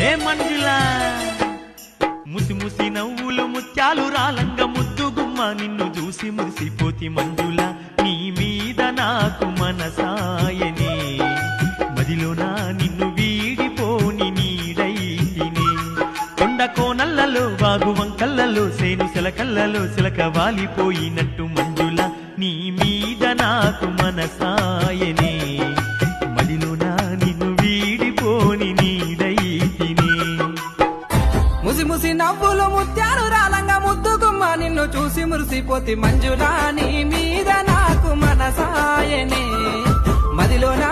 ఏ మంజులా ముసి ముసి నవ్వులు ముత్యాలు రాలంగ ముద్దు గుమ్మ నిన్ను చూసి మురిసిపోతి మంజుల నీ మీద నాకు మనసాయనే మదిలోనా నిన్ను వీడిపోని నీడైతినే కొండ కోనల్లలో వాగు వంకల్లలో సేను సిలకల్లలో సిలక వాలిపోయినట్టు మంజుల నీ మీద నాకు మనసాయనే మదిలోనా నిన్ను వీడిపోని నీడైతినే ముసి ముసి నవ్వులు ముత్యాలు రాలంగా ముద్దు గుమ్మ నిన్ను చూసి మురిసిపోతి మంజులా నీ మీద నాకు మనసాయనే మదిలో నా